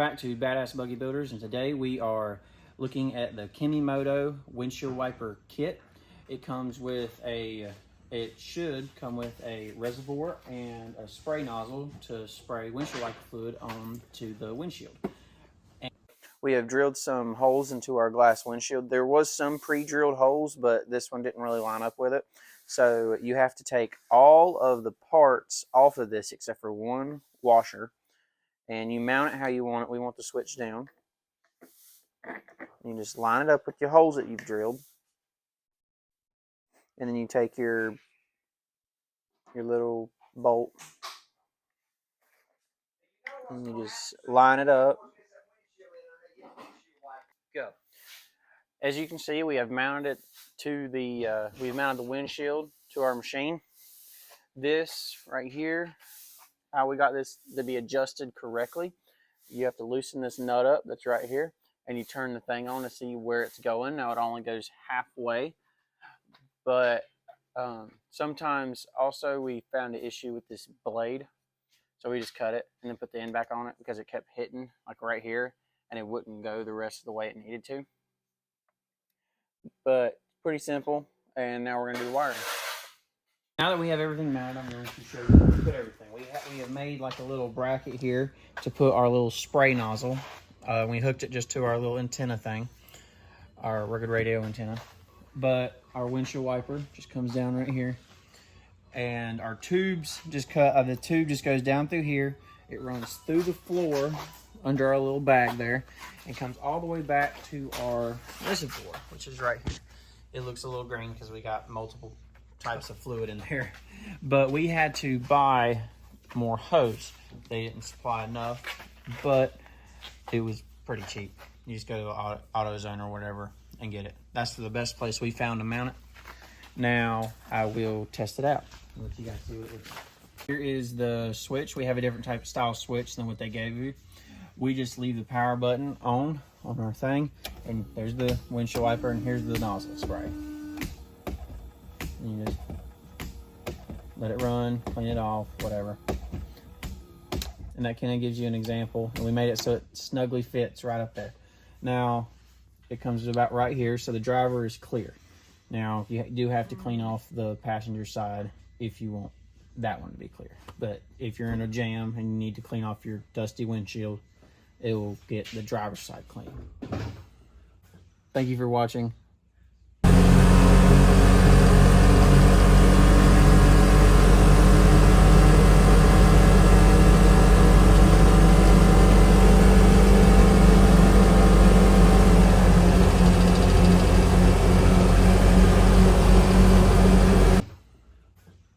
back to Badass Buggy Builders, and today we are looking at the Kemimoto windshield wiper kit. It comes with it should come with a reservoir and a spray nozzle to spray windshield wiper fluid onto the windshield. And we have drilled some holes into our glass windshield. There was some pre-drilled holes, but this one didn't really line up with it. So you have to take all of the parts off of this except for one washer. And you mount it how you want it. We want the switch down. You just line it up with your holes that you've drilled. And then you take your little bolt and you just line it up. Go. As you can see, we have mounted it to we've mounted the windshield to our machine. This right here, how we got this to be adjusted correctly, you have to loosen this nut up that's right here, and you turn the thing on to see where it's going. Now it only goes halfway, but sometimes also we found an issue with this blade, so we just cut it and then put the end back on it because it kept hitting like right here and it wouldn't go the rest of the way it needed to. But pretty simple, and now we're going to do the wiring. Now that we have everything mounted, I'm going to show you where to put everything. We have made like a little bracket here to put our little spray nozzle. We hooked it just to our little antenna thing, our rugged radio antenna. But our windshield wiper just comes down right here, and our tubes just the tube just goes down through here. It runs through the floor under our little bag there, and comes all the way back to our reservoir, which is right here. It looks a little green because we got multiple types of fluid in there, but we had to buy more hose. They didn't supply enough, but it was pretty cheap. You just go to AutoZone or whatever and get it. That's the best place we found to mount it. Now I will test it out and let you guys see what it looks like. Here is the switch. We have a different type of style switch than what they gave you. We just leave the power button on our thing, and there's the windshield wiper, and here's the nozzle spray. You just let it run, clean it off, whatever. And that kind of gives you an example. And we made it so it snugly fits right up there. Now, it comes about right here, so the driver is clear. Now, you do have to clean off the passenger side if you want that one to be clear. But if you're in a jam and you need to clean off your dusty windshield, it will get the driver's side clean. Thank you for watching.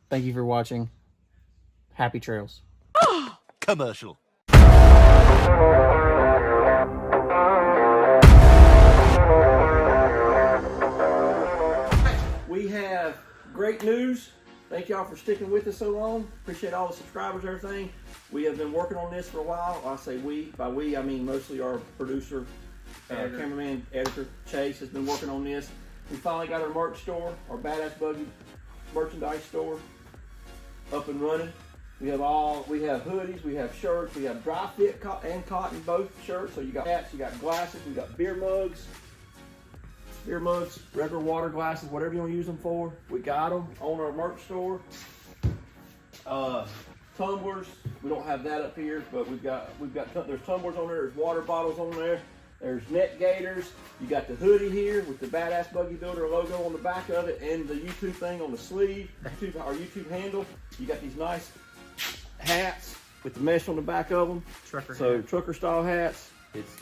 Thank you for watching. Happy trails. Commercial. We have great news. Thank y'all for sticking with us so long. Appreciate all the subscribers and everything. We have been working on this for a while. I say we. By we, I mean mostly our producer, cameraman, editor, Chase, has been working on this. We finally got our merch store, our Badass Buggy merchandise store, up and running. We have hoodies, we have shirts, we have dry fit and cotton both shirts. So you got hats, you got glasses, we got beer mugs, regular water glasses, whatever you want to use them for. We got them on our merch store. Tumblers, we don't have that up here, but there's tumblers on there, there's water bottles on there. There's net gaiters. You got the hoodie here with the Badass Buggy Builder logo on the back of it and the YouTube thing on the sleeve, our YouTube handle. You got these nice hats with the mesh on the back of them. Trucker style hats. It's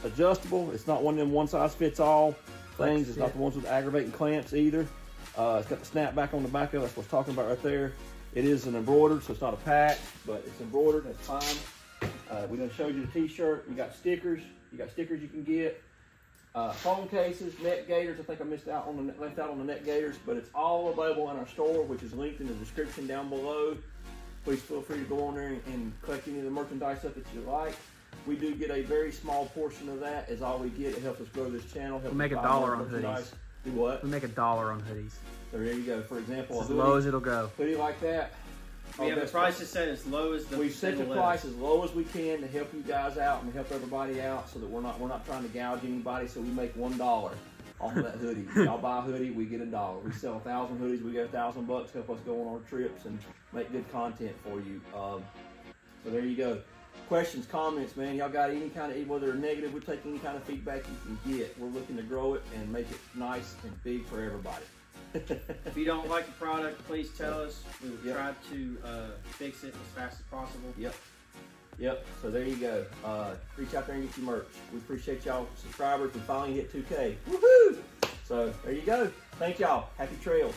adjustable. It's not one of them one size fits all things. It's not the ones with aggravating clamps either. It's got the snap back on the back of it. That's what I was talking about right there. It is an embroidered, so it's not a patch, but it's embroidered. That's fine. We done showed you the t-shirt. You got stickers. You got stickers you can get. Phone cases, net gaiters. I think I left out on the net gaiters, but it's all available in our store, which is linked in the description down below. Please feel free to go on there and collect any of the merchandise stuff that you like. We do get a very small portion of that. Is all we get. It helps us grow this channel. We make $1 on hoodies. Do what? We make $1 on hoodies. So there you go. For example, as low as it'll go. Hoodie like that, We have the prices set as low as the we set the price as low as we can to help you guys out and help everybody out, so that we're not trying to gouge anybody. So we make $1 off of that hoodie. Y'all buy a hoodie, we get $1. We sell 1,000 hoodies, we get $1,000 bucks. Help us go on our trips and make good content for you. So there you go. Questions, comments, man. Y'all got any kind of, whether negative, we take any kind of feedback you can get. We're looking to grow it and make it nice and big for everybody. If you don't like the product, please tell us. We will try to fix it as fast as possible. Yep. So there you go. Reach out there and get your merch. We appreciate y'all subscribers. We finally hit 2K. Woohoo! So there you go. Thank y'all. Happy trails.